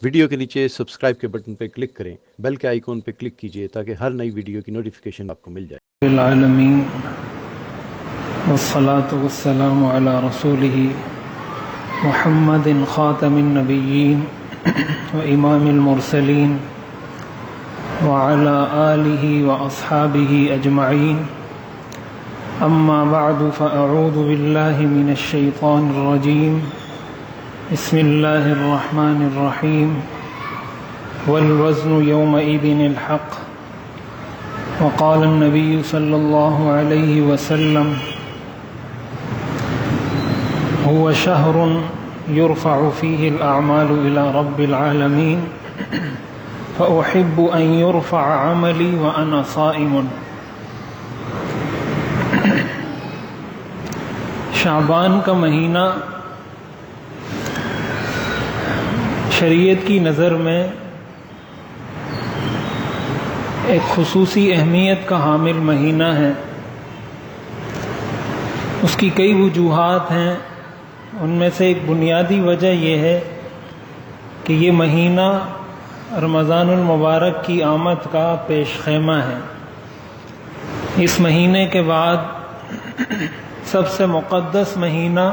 Video کے نیچے subscribe کے بٹن پہ کلک کریں، بیل کے آئیکن پہ کلک کیجئے تاکہ ہر نئی ویڈیو کی نوٹیفیکیشن آپ کو مل جائے۔ العالمین والصلاة والسلام علی رسولہ محمد خاتم النبیین و امام المرسلین وعلی آلہ واصحابہ اجمعین، اما بعد فاعوذ باللہ من الشیطان الرجیم، بسم اللہ الرحمن الرحیم، والوزن یومئذ الحق، وقال النبی صلی اللہ علیہ وسلم هو شهر يرفع فيه الأعمال إلى رب العالمين فأحب أن يرفع عملي وأنا صائم۔ شعبان کا مہینہ شریعت کی نظر میں ایک خصوصی اہمیت کا حامل مہینہ ہے۔ اس کی کئی وجوہات ہیں، ان میں سے ایک بنیادی وجہ یہ ہے کہ یہ مہینہ رمضان المبارک کی آمد کا پیش خیمہ ہے۔ اس مہینے کے بعد سب سے مقدس مہینہ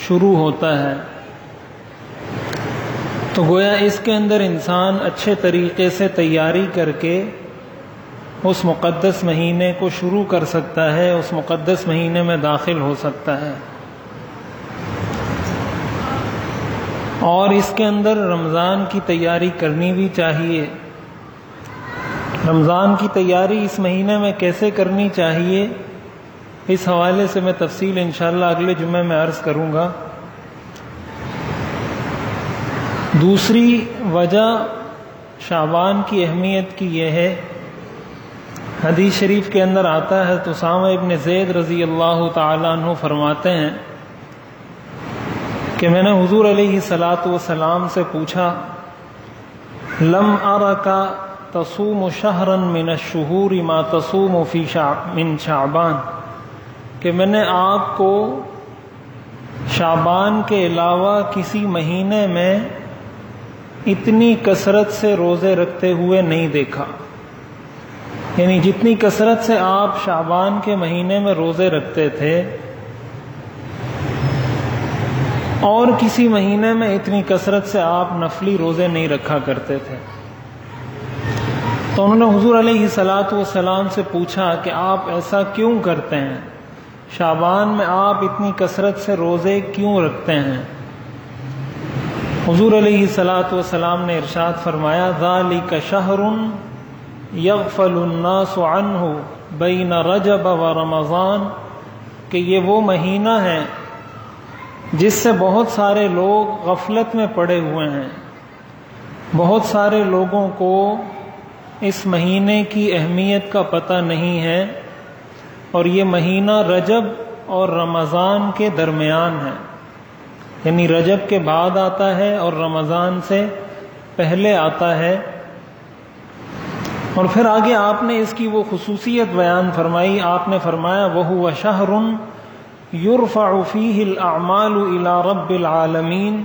شروع ہوتا ہے، تو گویا اس کے اندر انسان اچھے طریقے سے تیاری کر کے اس مقدس مہینے کو شروع کر سکتا ہے، اس مقدس مہینے میں داخل ہو سکتا ہے۔ اور اس کے اندر رمضان کی تیاری کرنی بھی چاہیے۔ رمضان کی تیاری اس مہینے میں کیسے کرنی چاہیے، اس حوالے سے میں تفصیل انشاءاللہ اگلے جمعے میں عرض کروں گا۔ دوسری وجہ شعبان کی اہمیت کی یہ ہے، حدیث شریف کے اندر آتا ہے تو اسامہ ابن زید رضی اللہ تعالیٰ عنہ فرماتے ہیں کہ میں نے حضور علیہ الصلاۃ والسلام سے پوچھا، لم ارک تصوم شہرا من الشہور ما تصوم من شعبان، کہ میں نے آپ کو شعبان کے علاوہ کسی مہینے میں اتنی کثرت سے روزے رکھتے ہوئے نہیں دیکھا۔ یعنی جتنی کثرت سے آپ شعبان کے مہینے میں روزے رکھتے تھے اور کسی مہینے میں اتنی کثرت سے آپ نفلی روزے نہیں رکھا کرتے تھے۔ تو انہوں نے حضور علیہ الصلاۃ والسلام سے پوچھا کہ آپ ایسا کیوں کرتے ہیں، شعبان میں آپ اتنی کثرت سے روزے کیوں رکھتے ہیں؟ حضور علیہ الصلاۃ والسلام نے ارشاد فرمایا، ذالک شہر یغفل الناس عنہ بین رجب و رمضان، کہ یہ وہ مہینہ ہے جس سے بہت سارے لوگ غفلت میں پڑے ہوئے ہیں۔ بہت سارے لوگوں کو اس مہینے کی اہمیت کا پتہ نہیں ہے، اور یہ مہینہ رجب اور رمضان کے درمیان ہے، یعنی رجب کے بعد آتا ہے اور رمضان سے پہلے آتا ہے۔ اور پھر آگے آپ نے اس کی وہ خصوصیت بیان فرمائی، آپ نے فرمایا وَهُوَ شَهْرٌ يُرْفَعُ فِيهِ الْأَعْمَالُ إِلَى رَبِّ الْعَالَمِينَ،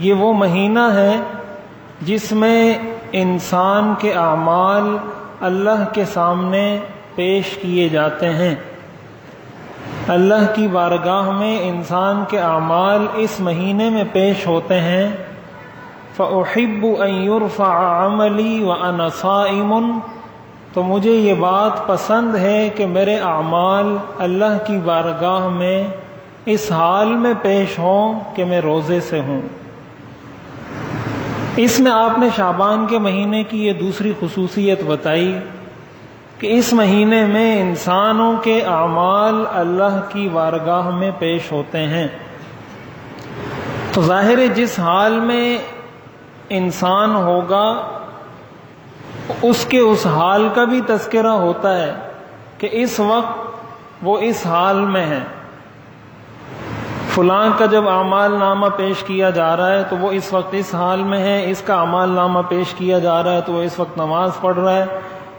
یہ وہ مہینہ ہے جس میں انسان کے اعمال اللہ کے سامنے پیش کیے جاتے ہیں۔ اللہ کی بارگاہ میں انسان کے اعمال اس مہینے میں پیش ہوتے ہیں۔ فَأُحِبُّ أَن يُرْفَعَ عَمَلِي وَأَنَا صَائِمٌ، تو مجھے یہ بات پسند ہے کہ میرے اعمال اللہ کی بارگاہ میں اس حال میں پیش ہوں کہ میں روزے سے ہوں۔ اس میں آپ نے شعبان کے مہینے کی یہ دوسری خصوصیت بتائی کہ اس مہینے میں انسانوں کے اعمال اللہ کی بارگاہ میں پیش ہوتے ہیں۔ تو ظاہر ہے جس حال میں انسان ہوگا اس کے اس حال کا بھی تذکرہ ہوتا ہے کہ اس وقت وہ اس حال میں ہے۔ فلاں کا جب اعمال نامہ پیش کیا جا رہا ہے تو وہ اس وقت اس حال میں ہے، اس کا اعمال نامہ پیش کیا جا رہا ہے تو وہ اس وقت نماز پڑھ رہا ہے،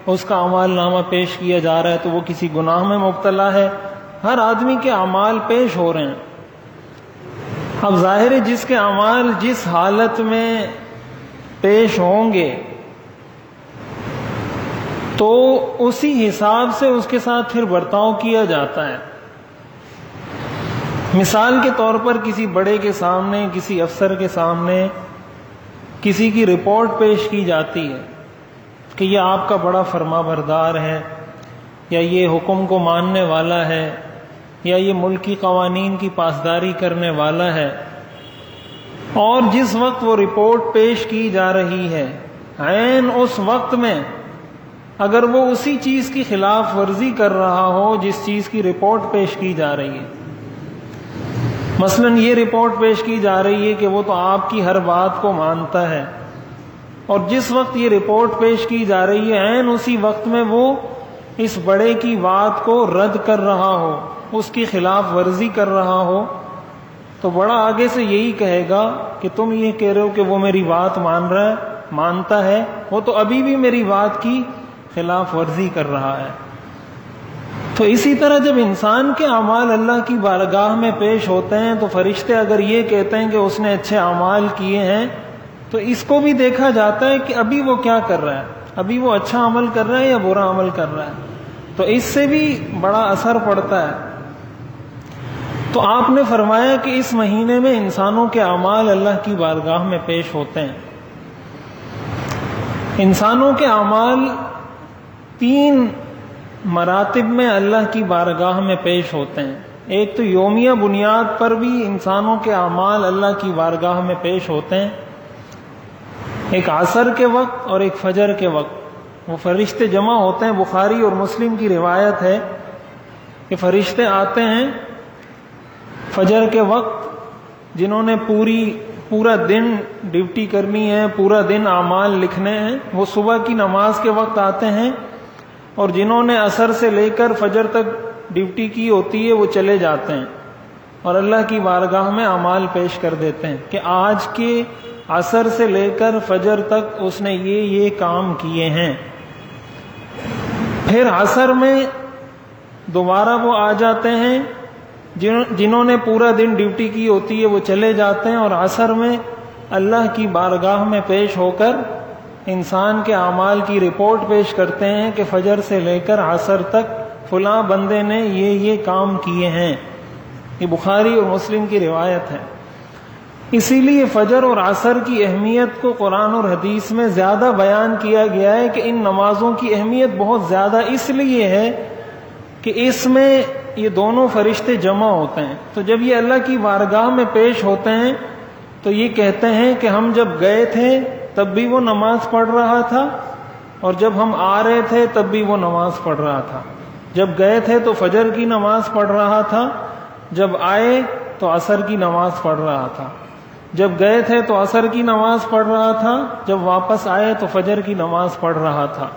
اس کا اعمال نامہ پیش کیا جا رہا ہے تو وہ کسی گناہ میں مبتلا ہے۔ ہر آدمی کے اعمال پیش ہو رہے ہیں۔ اب ظاہر ہے جس کے اعمال جس حالت میں پیش ہوں گے تو اسی حساب سے اس کے ساتھ پھر برتاؤ کیا جاتا ہے۔ مثال کے طور پر کسی بڑے کے سامنے، کسی افسر کے سامنے کسی کی رپورٹ پیش کی جاتی ہے کہ یہ آپ کا بڑا فرما بردار ہے، یا یہ حکم کو ماننے والا ہے، یا یہ ملک کی قوانین کی پاسداری کرنے والا ہے، اور جس وقت وہ رپورٹ پیش کی جا رہی ہے عین اس وقت میں اگر وہ اسی چیز کی خلاف ورزی کر رہا ہو جس چیز کی رپورٹ پیش کی جا رہی ہے، مثلا یہ رپورٹ پیش کی جا رہی ہے کہ وہ تو آپ کی ہر بات کو مانتا ہے، اور جس وقت یہ رپورٹ پیش کی جا رہی ہے عین اسی وقت میں وہ اس بڑے کی بات کو رد کر رہا ہو، اس کی خلاف ورزی کر رہا ہو، تو بڑا آگے سے یہی کہے گا کہ تم یہ کہہ رہے ہو کہ وہ میری بات مانتا ہے، وہ تو ابھی بھی میری بات کی خلاف ورزی کر رہا ہے۔ تو اسی طرح جب انسان کے اعمال اللہ کی بارگاہ میں پیش ہوتے ہیں تو فرشتے اگر یہ کہتے ہیں کہ اس نے اچھے اعمال کیے ہیں تو اس کو بھی دیکھا جاتا ہے کہ ابھی وہ کیا کر رہا ہے، ابھی وہ اچھا عمل کر رہا ہے یا برا عمل کر رہا ہے، تو اس سے بھی بڑا اثر پڑتا ہے۔ تو آپ نے فرمایا کہ اس مہینے میں انسانوں کے اعمال اللہ کی بارگاہ میں پیش ہوتے ہیں۔ انسانوں کے اعمال 3 مراتب میں اللہ کی بارگاہ میں پیش ہوتے ہیں۔ ایک تو یومیہ بنیاد پر بھی انسانوں کے اعمال اللہ کی بارگاہ میں پیش ہوتے ہیں، ایک عصر کے وقت اور ایک فجر کے وقت وہ فرشتے جمع ہوتے ہیں۔ بخاری اور مسلم کی روایت ہے کہ فرشتے آتے ہیں فجر کے وقت، جنہوں نے پورا دن ڈیوٹی کرنی ہے، پورا دن اعمال لکھنے ہیں، وہ صبح کی نماز کے وقت آتے ہیں، اور جنہوں نے عصر سے لے کر فجر تک ڈیوٹی کی ہوتی ہے وہ چلے جاتے ہیں اور اللہ کی بارگاہ میں اعمال پیش کر دیتے ہیں کہ آج کے عصر سے لے کر فجر تک اس نے یہ کام کیے ہیں۔ پھر عصر میں دوبارہ وہ آ جاتے ہیں، جنہوں نے پورا دن ڈیوٹی کی ہوتی ہے وہ چلے جاتے ہیں، اور عصر میں اللہ کی بارگاہ میں پیش ہو کر انسان کے اعمال کی رپورٹ پیش کرتے ہیں کہ فجر سے لے کر عصر تک فلاں بندے نے یہ کام کیے ہیں۔ یہ بخاری اور مسلم کی روایت ہے۔ اسی لیے فجر اور عصر کی اہمیت کو قرآن اور حدیث میں زیادہ بیان کیا گیا ہے کہ ان نمازوں کی اہمیت بہت زیادہ اس لیے ہے کہ اس میں یہ دونوں فرشتے جمع ہوتے ہیں۔ تو جب یہ اللہ کی بارگاہ میں پیش ہوتے ہیں تو یہ کہتے ہیں کہ ہم جب گئے تھے تب بھی وہ نماز پڑھ رہا تھا، اور جب ہم آ رہے تھے تب بھی وہ نماز پڑھ رہا تھا۔ جب گئے تھے تو فجر کی نماز پڑھ رہا تھا، جب آئے تو عصر کی نماز پڑھ رہا تھا، جب گئے تھے تو عصر کی نماز پڑھ رہا تھا، جب واپس آئے تو فجر کی نماز پڑھ رہا تھا۔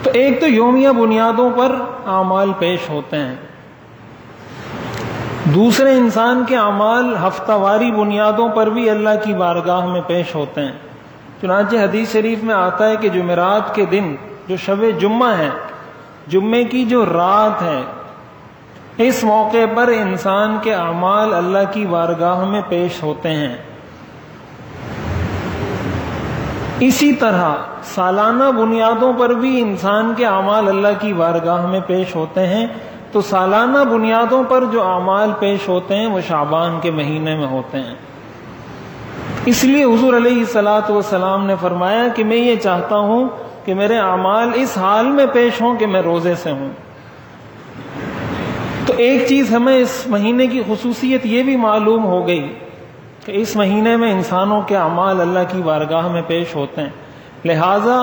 تو ایک تو یومیہ بنیادوں پر اعمال پیش ہوتے ہیں، دوسرے انسان کے اعمال ہفتہ واری بنیادوں پر بھی اللہ کی بارگاہ میں پیش ہوتے ہیں۔ چنانچہ حدیث شریف میں آتا ہے کہ جمعرات کے دن جو شب جمعہ ہے، جمعے کی جو رات ہے، اس موقع پر انسان کے اعمال اللہ کی بارگاہ میں پیش ہوتے ہیں۔ اسی طرح سالانہ بنیادوں پر بھی انسان کے اعمال اللہ کی بارگاہ میں پیش ہوتے ہیں۔ تو سالانہ بنیادوں پر جو اعمال پیش ہوتے ہیں وہ شعبان کے مہینے میں ہوتے ہیں۔ اس لیے حضور علیہ الصلاۃ والسلام نے فرمایا کہ میں یہ چاہتا ہوں کہ میرے اعمال اس حال میں پیش ہوں کہ میں روزے سے ہوں۔ تو ایک چیز ہمیں اس مہینے کی خصوصیت یہ بھی معلوم ہو گئی کہ اس مہینے میں انسانوں کے اعمال اللہ کی بارگاہ میں پیش ہوتے ہیں، لہٰذا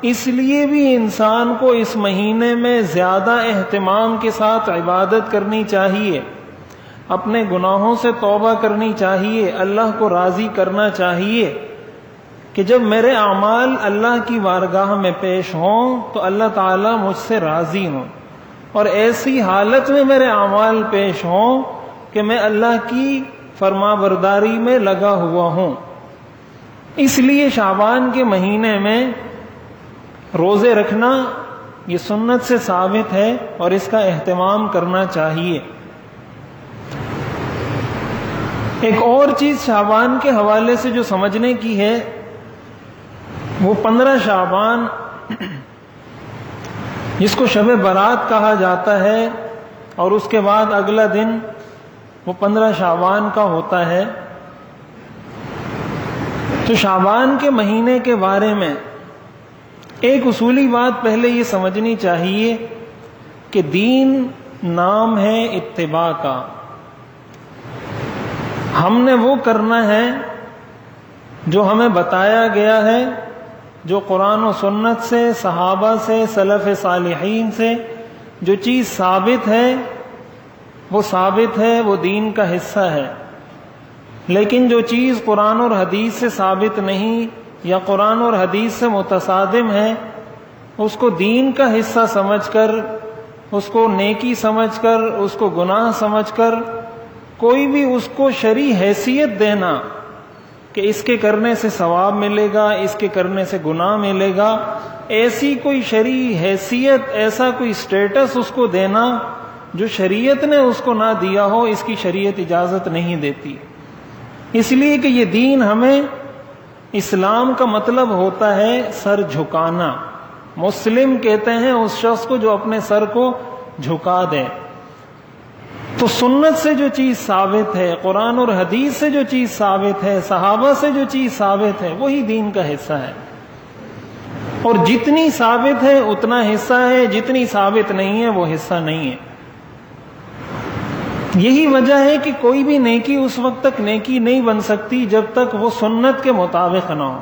اس لیے بھی انسان کو اس مہینے میں زیادہ اہتمام کے ساتھ عبادت کرنی چاہیے، اپنے گناہوں سے توبہ کرنی چاہیے، اللہ کو راضی کرنا چاہیے کہ جب میرے اعمال اللہ کی بارگاہ میں پیش ہوں تو اللہ تعالیٰ مجھ سے راضی ہوں، اور ایسی حالت میں میرے اعمال پیش ہوں کہ میں اللہ کی فرما برداری میں لگا ہوا ہوں۔ اس لیے شعبان کے مہینے میں روزے رکھنا یہ سنت سے ثابت ہے اور اس کا اہتمام کرنا چاہیے۔ ایک اور چیز شعبان کے حوالے سے جو سمجھنے کی ہے وہ 15 شعبان جس کو شب برات کہا جاتا ہے اور اس کے بعد اگلا دن وہ 15 شعبان کا ہوتا ہے. تو شعبان کے مہینے کے بارے میں ایک اصولی بات پہلے یہ سمجھنی چاہیے کہ دین نام ہے اتباع کا. ہم نے وہ کرنا ہے جو ہمیں بتایا گیا ہے، جو قرآن و سنت سے، صحابہ سے، سلف صالحین سے جو چیز ثابت ہے وہ ثابت ہے، وہ دین کا حصہ ہے. لیکن جو چیز قرآن اور حدیث سے ثابت نہیں یا قرآن اور حدیث سے متصادم ہے، اس کو دین کا حصہ سمجھ کر، اس کو نیکی سمجھ کر، اس کو گناہ سمجھ کر کوئی بھی اس کو شرعی حیثیت دینا کہ اس کے کرنے سے ثواب ملے گا، اس کے کرنے سے گناہ ملے گا، ایسی کوئی شرعی حیثیت، ایسا کوئی سٹیٹس اس کو دینا جو شریعت نے اس کو نہ دیا ہو، اس کی شریعت اجازت نہیں دیتی. اس لیے کہ یہ دین ہمیں، اسلام کا مطلب ہوتا ہے سر جھکانا. مسلم کہتے ہیں اس شخص کو جو اپنے سر کو جھکا دے. تو سنت سے جو چیز ثابت ہے، قرآن اور حدیث سے جو چیز ثابت ہے، صحابہ سے جو چیز ثابت ہے، وہی دین کا حصہ ہے. اور جتنی ثابت ہے اتنا حصہ ہے، جتنی ثابت نہیں ہے وہ حصہ نہیں ہے. یہی وجہ ہے کہ کوئی بھی نیکی اس وقت تک نیکی نہیں بن سکتی جب تک وہ سنت کے مطابق نہ ہو.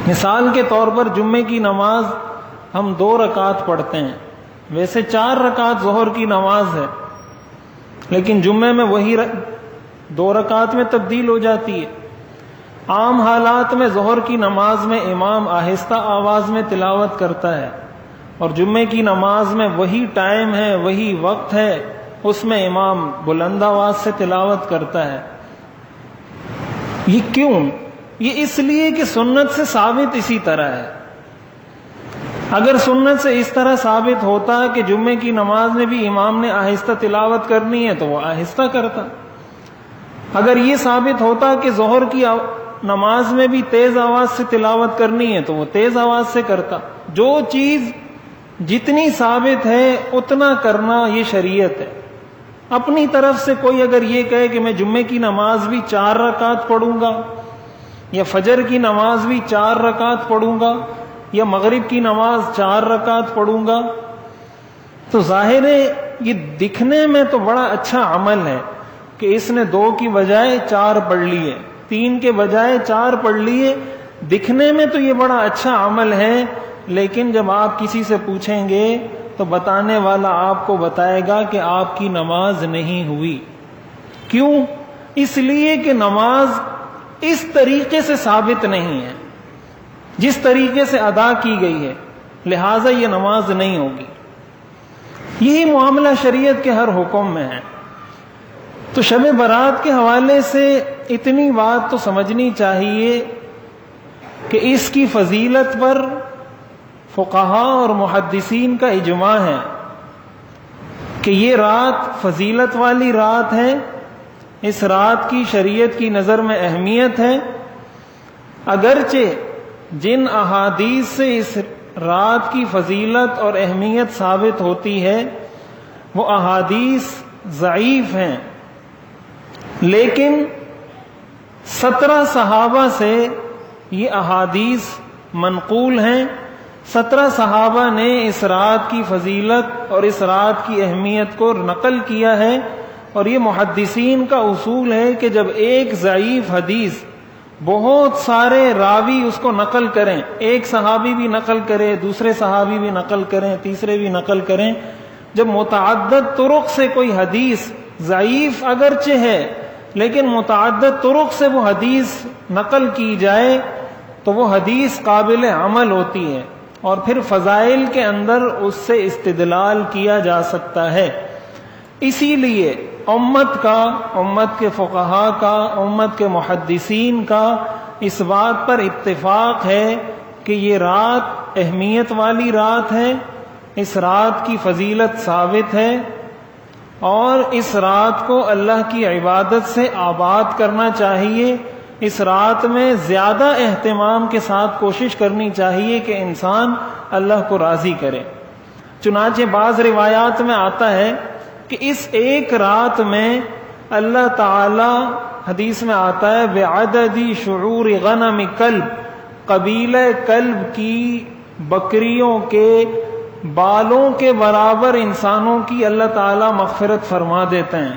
مثال کے طور پر جمعے کی نماز ہم 2 رکعت پڑھتے ہیں، ویسے 4 رکعت ظہر کی نماز ہے، لیکن جمعے میں وہی 2 رکعت میں تبدیل ہو جاتی ہے. عام حالات میں ظہر کی نماز میں امام آہستہ آواز میں تلاوت کرتا ہے، اور جمعے کی نماز میں وہی ٹائم ہے، وہی وقت ہے، اس میں امام بلند آواز سے تلاوت کرتا ہے. یہ کیوں؟ یہ اس لیے کہ سنت سے ثابت اسی طرح ہے. اگر سنت سے اس طرح ثابت ہوتا کہ جمعے کی نماز میں بھی امام نے آہستہ تلاوت کرنی ہے تو وہ آہستہ کرتا. اگر یہ ثابت ہوتا کہ ظہر کی نماز میں بھی تیز آواز سے تلاوت کرنی ہے تو وہ تیز آواز سے کرتا. جو چیز جتنی ثابت ہے اتنا کرنا یہ شریعت ہے. اپنی طرف سے کوئی اگر یہ کہے کہ میں جمعے کی نماز بھی 4 رکعت پڑھوں گا، یا فجر کی نماز بھی 4 رکعت پڑھوں گا، یا مغرب کی نماز 4 رکعت پڑھوں گا، تو ظاہر ہے یہ دکھنے میں تو بڑا اچھا عمل ہے کہ اس نے 2 کی بجائے 4 پڑھ لیے، 3 کے بجائے 4 پڑھ لیے. دکھنے میں تو یہ بڑا اچھا عمل ہے، لیکن جب آپ کسی سے پوچھیں گے تو بتانے والا آپ کو بتائے گا کہ آپ کی نماز نہیں ہوئی. کیوں؟ اس لیے کہ نماز اس طریقے سے ثابت نہیں ہے جس طریقے سے ادا کی گئی ہے، لہٰذا یہ نماز نہیں ہوگی. یہی معاملہ شریعت کے ہر حکم میں ہے. تو شب برات کے حوالے سے اتنی بات تو سمجھنی چاہیے کہ اس کی فضیلت پر فقہاء اور محدثین کا اجماع ہے کہ یہ رات فضیلت والی رات ہے. اس رات کی شریعت کی نظر میں اہمیت ہے، اگرچہ جن احادیث سے اس رات کی فضیلت اور اہمیت ثابت ہوتی ہے وہ احادیث ضعیف ہیں، لیکن 17 صحابہ سے یہ احادیث منقول ہیں. 17 صحابہ نے اس رات کی فضیلت اور اس رات کی اہمیت کو نقل کیا ہے. اور یہ محدثین کا اصول ہے کہ جب ایک ضعیف حدیث بہت سارے راوی اس کو نقل کریں، ایک صحابی بھی نقل کرے، دوسرے صحابی بھی نقل کریں، تیسرے بھی نقل کریں، جب متعدد طرق سے کوئی حدیث ضعیف اگرچہ ہے لیکن متعدد طرق سے وہ حدیث نقل کی جائے تو وہ حدیث قابل عمل ہوتی ہے، اور پھر فضائل کے اندر اس سے استدلال کیا جا سکتا ہے. اسی لیے امت کا، امت کے فقہاء کا، امت کے محدثین کا اس بات پر اتفاق ہے کہ یہ رات اہمیت والی رات ہے، اس رات کی فضیلت ثابت ہے، اور اس رات کو اللہ کی عبادت سے آباد کرنا چاہیے. اس رات میں زیادہ اہتمام کے ساتھ کوشش کرنی چاہیے کہ انسان اللہ کو راضی کرے۔ چنانچہ بعض روایات میں آتا ہے کہ اس ایک رات میں اللہ تعالی، حدیث میں آتا ہے بعدد شعور غنم کلب، قبیلہ کلب کی بکریوں کے بالوں کے برابر انسانوں کی اللہ تعالی مغفرت فرما دیتے ہیں۔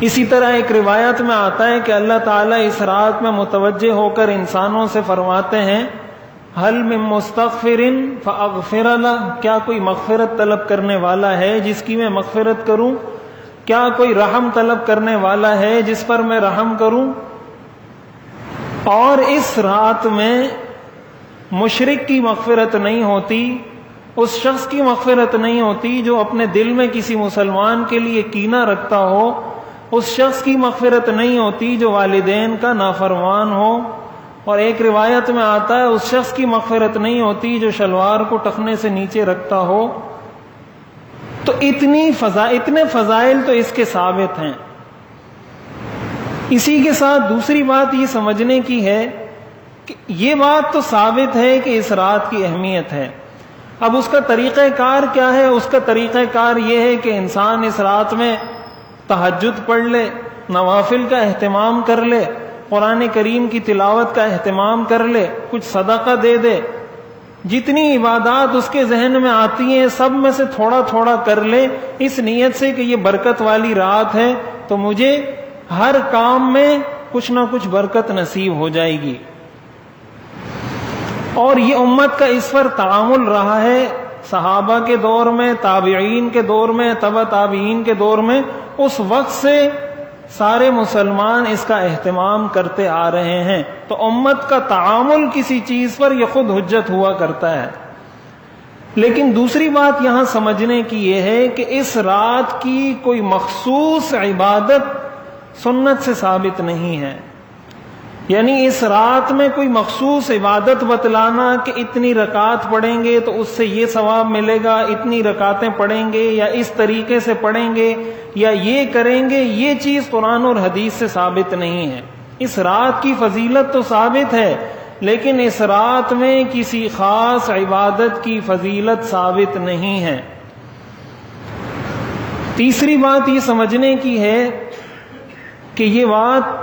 اسی طرح ایک روایت میں آتا ہے کہ اللہ تعالیٰ اس رات میں متوجہ ہو کر انسانوں سے فرماتے ہیں حل من مستغفر فاغفر لہ، کیا کوئی مغفرت طلب کرنے والا ہے جس کی میں مغفرت کروں؟ کیا کوئی رحم طلب کرنے والا ہے جس پر میں رحم کروں؟ اور اس رات میں مشرک کی مغفرت نہیں ہوتی، اس شخص کی مغفرت نہیں ہوتی جو اپنے دل میں کسی مسلمان کے لیے کینہ رکھتا ہو، اس شخص کی مغفرت نہیں ہوتی جو والدین کا نافرمان ہو، اور ایک روایت میں آتا ہے اس شخص کی مغفرت نہیں ہوتی جو شلوار کو ٹخنے سے نیچے رکھتا ہو۔ تو اتنے فضائل تو اس کے ثابت ہیں۔ اسی کے ساتھ دوسری بات یہ سمجھنے کی ہے کہ یہ بات تو ثابت ہے کہ اس رات کی اہمیت ہے، اب اس کا طریقہ کار کیا ہے؟ اس کا طریقہ کار یہ ہے کہ انسان اس رات میں تہجد پڑھ لے، نوافل کا اہتمام کر لے، قرآن کریم کی تلاوت کا اہتمام کر لے، کچھ صدقہ دے دے، جتنی عبادات اس کے ذہن میں آتی ہیں سب میں سے تھوڑا تھوڑا کر لے، اس نیت سے کہ یہ برکت والی رات ہے تو مجھے ہر کام میں کچھ نہ کچھ برکت نصیب ہو جائے گی۔ اور یہ امت کا اس پر تعامل رہا ہے، صحابہ کے دور میں، تابعین کے دور میں، تبع تابعین کے دور میں، اس وقت سے سارے مسلمان اس کا اہتمام کرتے آ رہے ہیں۔ تو امت کا تعامل کسی چیز پر یہ خود حجت ہوا کرتا ہے۔ لیکن دوسری بات یہاں سمجھنے کی یہ ہے کہ اس رات کی کوئی مخصوص عبادت سنت سے ثابت نہیں ہے، یعنی اس رات میں کوئی مخصوص عبادت بتلانا کہ اتنی رکعت پڑھیں گے تو اس سے یہ ثواب ملے گا، اتنی رکعتیں پڑھیں گے یا اس طریقے سے پڑھیں گے یا یہ کریں گے، یہ چیز قرآن اور حدیث سے ثابت نہیں ہے۔ اس رات کی فضیلت تو ثابت ہے، لیکن اس رات میں کسی خاص عبادت کی فضیلت ثابت نہیں ہے۔ تیسری بات یہ سمجھنے کی ہے کہ یہ بات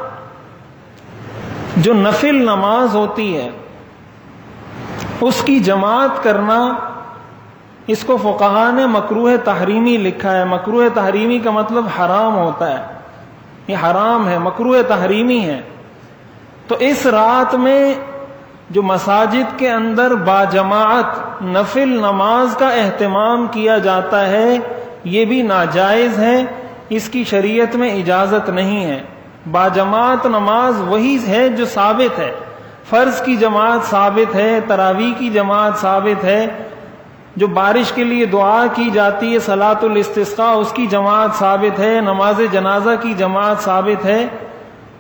جو نفل نماز ہوتی ہے اس کی جماعت کرنا، اس کو فقہا نے مکروہ تحریمی لکھا ہے۔ مکروہ تحریمی کا مطلب حرام ہوتا ہے، یہ حرام ہے، مکروہ تحریمی ہے۔ تو اس رات میں جو مساجد کے اندر باجماعت نفل نماز کا اہتمام کیا جاتا ہے یہ بھی ناجائز ہے، اس کی شریعت میں اجازت نہیں ہے۔ باجماعت نماز وہی ہے جو ثابت ہے، فرض کی جماعت ثابت ہے، تراویح کی جماعت ثابت ہے، جو بارش کے لیے دعا کی جاتی ہے صلاۃ الاستسقاء اس کی جماعت ثابت ہے، نماز جنازہ کی جماعت ثابت ہے۔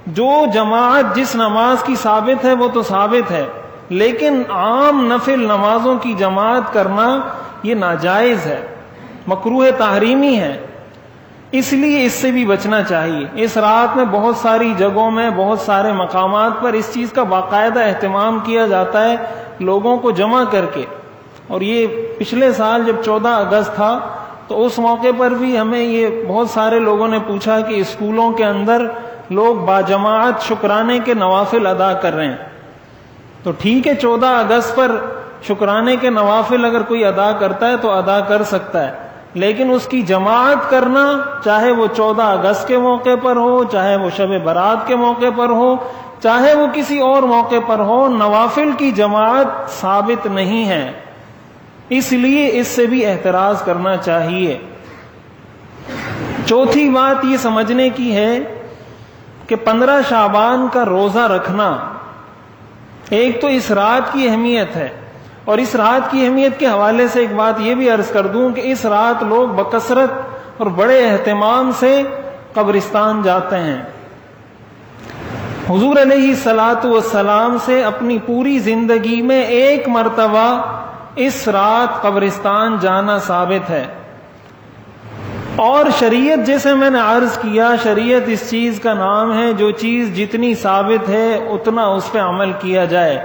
جو جماعت جس نماز کی ثابت ہے وہ تو ثابت ہے، لیکن عام نفل نمازوں کی جماعت کرنا یہ ناجائز ہے، مکروہ تحریمی ہے، اس لیے اس سے بھی بچنا چاہیے۔ اس رات میں بہت ساری جگہوں میں، بہت سارے مقامات پر اس چیز کا باقاعدہ اہتمام کیا جاتا ہے لوگوں کو جمع کر کے۔ اور یہ پچھلے سال جب 14 اگست تھا تو اس موقع پر بھی ہمیں یہ بہت سارے لوگوں نے پوچھا کہ اسکولوں کے اندر لوگ باجماعت شکرانے کے نوافل ادا کر رہے ہیں، تو ٹھیک ہے 14 اگست پر شکرانے کے نوافل اگر کوئی ادا کرتا ہے تو ادا کر سکتا ہے، لیکن اس کی جماعت کرنا، چاہے وہ 14 اگست کے موقع پر ہو، چاہے وہ شب برات کے موقع پر ہو، چاہے وہ کسی اور موقع پر ہو، نوافل کی جماعت ثابت نہیں ہے، اس لیے اس سے بھی احتراز کرنا چاہیے۔ چوتھی بات یہ سمجھنے کی ہے کہ 15 شعبان کا روزہ رکھنا، ایک تو اس رات کی اہمیت ہے، اور اس رات کی اہمیت کے حوالے سے ایک بات یہ بھی عرض کر دوں کہ اس رات لوگ بکثرت اور بڑے اہتمام سے قبرستان جاتے ہیں۔ حضور علیہ الصلاۃ والسلام سے اپنی پوری زندگی میں ایک مرتبہ اس رات قبرستان جانا ثابت ہے۔ اور شریعت جیسے میں نے عرض کیا، شریعت اس چیز کا نام ہے جو چیز جتنی ثابت ہے اتنا اس پہ عمل کیا جائے۔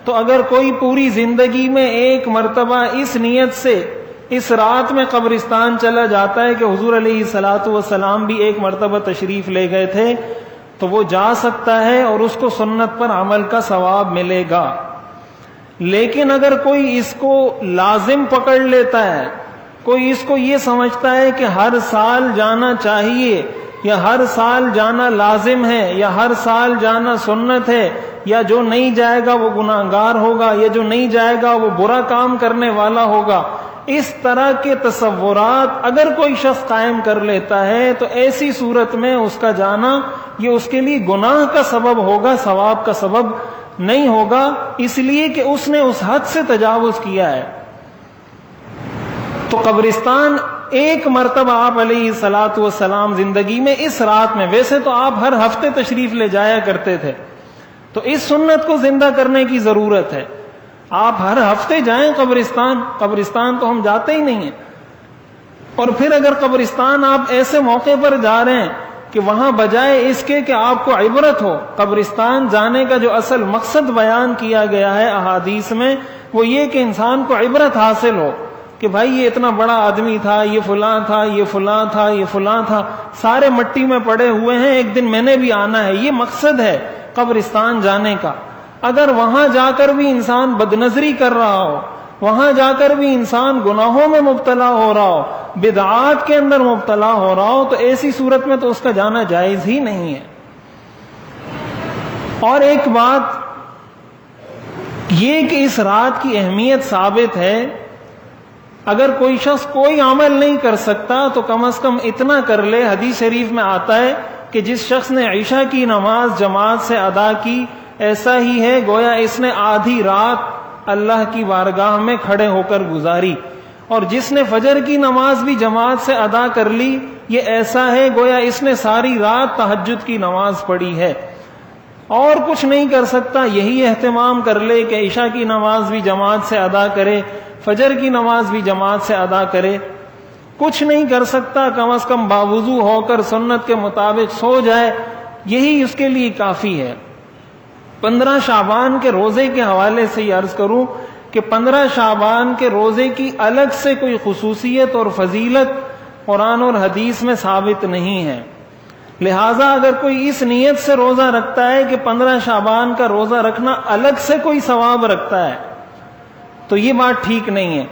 تو اگر کوئی پوری زندگی میں ایک مرتبہ اس نیت سے اس رات میں قبرستان چلا جاتا ہے کہ حضور علیہ الصلاۃ والسلام بھی ایک مرتبہ تشریف لے گئے تھے، تو وہ جا سکتا ہے اور اس کو سنت پر عمل کا ثواب ملے گا۔ لیکن اگر کوئی اس کو لازم پکڑ لیتا ہے، کوئی اس کو یہ سمجھتا ہے کہ ہر سال جانا چاہیے، یا ہر سال جانا لازم ہے، یا ہر سال جانا سنت ہے، یا جو نہیں جائے گا وہ گناہگار ہوگا، یا جو نہیں جائے گا وہ برا کام کرنے والا ہوگا، اس طرح کے تصورات اگر کوئی شخص قائم کر لیتا ہے تو ایسی صورت میں اس کا جانا یہ اس کے لیے گناہ کا سبب ہوگا، ثواب کا سبب نہیں ہوگا، اس لیے کہ اس نے اس حد سے تجاوز کیا ہے۔ تو قبرستان ایک مرتبہ آپ علیہ الصلاۃ والسلام زندگی میں اس رات میں، ویسے تو آپ ہر ہفتے تشریف لے جایا کرتے تھے، تو اس سنت کو زندہ کرنے کی ضرورت ہے۔ آپ ہر ہفتے جائیں قبرستان تو ہم جاتے ہی نہیں ہیں۔ اور پھر اگر قبرستان آپ ایسے موقع پر جا رہے ہیں کہ وہاں بجائے اس کے کہ آپ کو عبرت ہو، قبرستان جانے کا جو اصل مقصد بیان کیا گیا ہے احادیث میں وہ یہ کہ انسان کو عبرت حاصل ہو کہ بھائی یہ اتنا بڑا آدمی تھا، یہ فلاں تھا، یہ فلاں تھا، یہ فلاں تھا، سارے مٹی میں پڑے ہوئے ہیں، ایک دن میں نے بھی آنا ہے، یہ مقصد ہے قبرستان جانے کا۔ اگر وہاں جا کر بھی انسان بدنظری کر رہا ہو، وہاں جا کر بھی انسان گناہوں میں مبتلا ہو رہا ہو، بدعات کے اندر مبتلا ہو رہا ہو، تو ایسی صورت میں تو اس کا جانا جائز ہی نہیں ہے۔ اور ایک بات یہ کہ اس رات کی اہمیت ثابت ہے، اگر کوئی شخص کوئی عمل نہیں کر سکتا تو کم از کم اتنا کر لے، حدیث شریف میں آتا ہے کہ جس شخص نے عشاء کی نماز جماعت سے ادا کی ایسا ہی ہے گویا اس نے آدھی رات اللہ کی بارگاہ میں کھڑے ہو کر گزاری، اور جس نے فجر کی نماز بھی جماعت سے ادا کر لی یہ ایسا ہے گویا اس نے ساری رات تہجد کی نماز پڑھی ہے۔ اور کچھ نہیں کر سکتا یہی اہتمام کر لے کہ عشاء کی نماز بھی جماعت سے ادا کرے، فجر کی نماز بھی جماعت سے ادا کرے۔ کچھ نہیں کر سکتا کم از کم باوضو ہو کر سنت کے مطابق سو جائے، یہی اس کے لیے کافی ہے۔ 15 شعبان کے روزے کے حوالے سے یہ عرض کروں کہ 15 شعبان کے روزے کی الگ سے کوئی خصوصیت اور فضیلت قرآن اور حدیث میں ثابت نہیں ہے، لہٰذا اگر کوئی اس نیت سے روزہ رکھتا ہے کہ 15 شعبان کا روزہ رکھنا الگ سے کوئی ثواب رکھتا ہے تو یہ بات ٹھیک نہیں ہے۔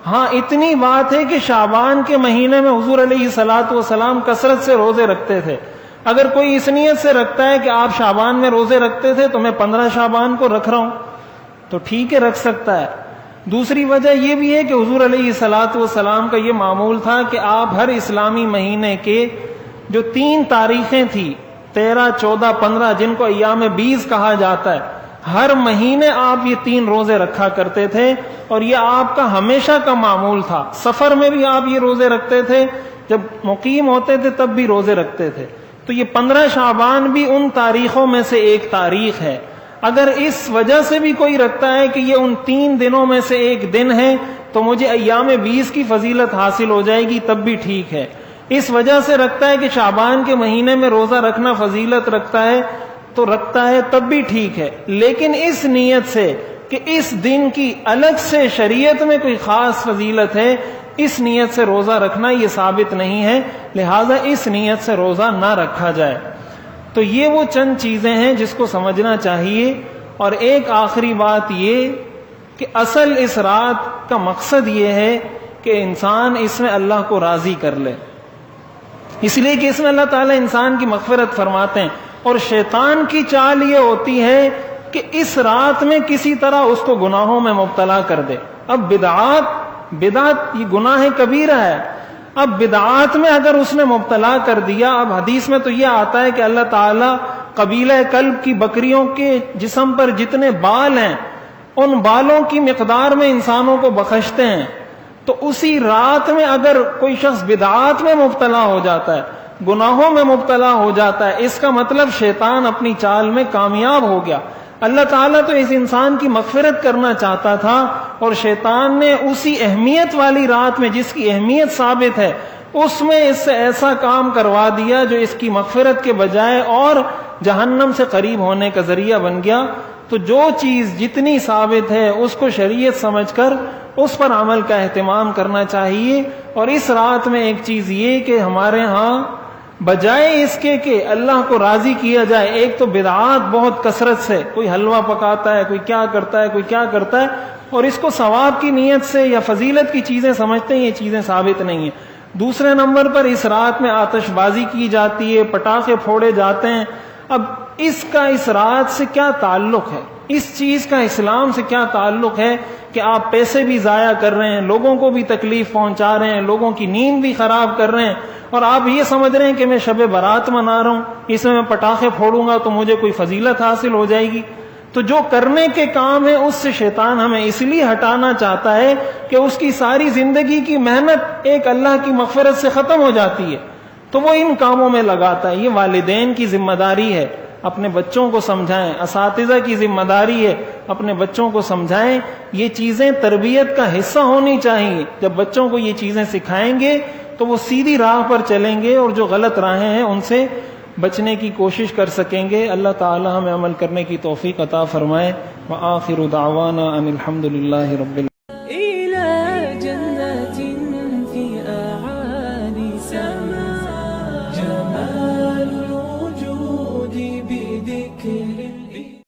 ہاں اتنی بات ہے کہ شعبان کے مہینے میں حضور علیہ الصلاۃ والسلام کثرت سے روزے رکھتے تھے، اگر کوئی اس نیت سے رکھتا ہے کہ آپ شعبان میں روزے رکھتے تھے تو میں 15 شعبان کو رکھ رہا ہوں تو ٹھیک ہے، رکھ سکتا ہے۔ دوسری وجہ یہ بھی ہے کہ حضور علیہ الصلاۃ والسلام کا یہ معمول تھا کہ آپ ہر اسلامی مہینے کے جو 3 تاریخیں تھیں 13، 14، 15 جن کو ایام 20 کہا جاتا ہے، ہر مہینے آپ یہ 3 روزے رکھا کرتے تھے، اور یہ آپ کا ہمیشہ کا معمول تھا۔ سفر میں بھی آپ یہ روزے رکھتے تھے، جب مقیم ہوتے تھے تب بھی روزے رکھتے تھے۔ تو یہ 15 شعبان بھی ان تاریخوں میں سے ایک تاریخ ہے۔ اگر اس وجہ سے بھی کوئی رکھتا ہے کہ یہ ان 3 دنوں میں سے ایک دن ہے تو مجھے ایام 20 کی فضیلت حاصل ہو جائے گی، تب بھی ٹھیک ہے۔ اس وجہ سے رکھتا ہے کہ شعبان کے مہینے میں روزہ رکھنا فضیلت رکھتا ہے تو رکھتا ہے، تب بھی ٹھیک ہے، لیکن اس نیت سے کہ اس دن کی الگ سے شریعت میں کوئی خاص فضیلت ہے، اس نیت سے روزہ رکھنا یہ ثابت نہیں ہے، لہذا اس نیت سے روزہ نہ رکھا جائے۔ تو یہ وہ چند چیزیں ہیں جس کو سمجھنا چاہیے۔ اور ایک آخری بات یہ کہ اصل اس رات کا مقصد یہ ہے کہ انسان اس میں اللہ کو راضی کر لے، اس لیے کہ اس میں اللہ تعالیٰ انسان کی مغفرت فرماتے ہیں، اور شیطان کی چال یہ ہوتی ہے کہ اس رات میں کسی طرح اس کو گناہوں میں مبتلا کر دے۔ اب بدعت یہ گناہ کبیرہ ہے، اب بدعات میں اگر اس نے مبتلا کر دیا، اب حدیث میں تو یہ آتا ہے کہ اللہ تعالیٰ قبیلہ کلب کی بکریوں کے جسم پر جتنے بال ہیں ان بالوں کی مقدار میں انسانوں کو بخشتے ہیں۔ تو اسی رات میں اگر کوئی شخص بدعات میں مبتلا ہو جاتا ہے، گناہوں میں مبتلا ہو جاتا ہے، اس کا مطلب شیطان اپنی چال میں کامیاب ہو گیا۔ اللہ تعالیٰ تو اس انسان کی مغفرت کرنا چاہتا تھا، اور شیطان نے اسی اہمیت والی رات میں جس کی اہمیت ثابت ہے اس میں اس سے ایسا کام کروا دیا جو اس کی مغفرت کے بجائے اور جہنم سے قریب ہونے کا ذریعہ بن گیا. تو جو چیز جتنی ثابت ہے اس کو شریعت سمجھ کر اس پر عمل کا اہتمام کرنا چاہیے. اور اس رات میں ایک چیز یہ کہ ہمارے ہاں بجائے اس کے کہ اللہ کو راضی کیا جائے، ایک تو بدعات بہت کثرت سے، کوئی حلوہ پکاتا ہے، کوئی کیا کرتا ہے، کوئی کیا کرتا ہے، اور اس کو ثواب کی نیت سے یا فضیلت کی چیزیں سمجھتے ہیں. یہ چیزیں ثابت نہیں ہیں. دوسرے نمبر پر اس رات میں آتش بازی کی جاتی ہے، پٹاخے پھوڑے جاتے ہیں. اب اس کا اس رات سے کیا تعلق ہے؟ اس چیز کا اسلام سے کیا تعلق ہے کہ آپ پیسے بھی ضائع کر رہے ہیں، لوگوں کو بھی تکلیف پہنچا رہے ہیں، لوگوں کی نیند بھی خراب کر رہے ہیں، اور آپ یہ سمجھ رہے ہیں کہ میں شب برات منا رہا ہوں، اس میں پٹاخے پھوڑوں گا تو مجھے کوئی فضیلت حاصل ہو جائے گی. تو جو کرنے کے کام ہے اس سے شیطان ہمیں اس لیے ہٹانا چاہتا ہے کہ اس کی ساری زندگی کی محنت ایک اللہ کی مغفرت سے ختم ہو جاتی ہے، تو وہ ان کاموں میں لگاتا ہے. یہ والدین کی ذمہ داری ہے، اپنے بچوں کو سمجھائیں. اساتذہ کی ذمہ داری ہے، اپنے بچوں کو سمجھائیں. یہ چیزیں تربیت کا حصہ ہونی چاہیے. جب بچوں کو یہ چیزیں سکھائیں گے تو وہ سیدھی راہ پر چلیں گے اور جو غلط راہیں ہیں ان سے بچنے کی کوشش کر سکیں گے. اللہ تعالی ہمیں عمل کرنے کی توفیق عطا فرمائے. وآخر دعوانا ان الحمد للہ رب العالمین.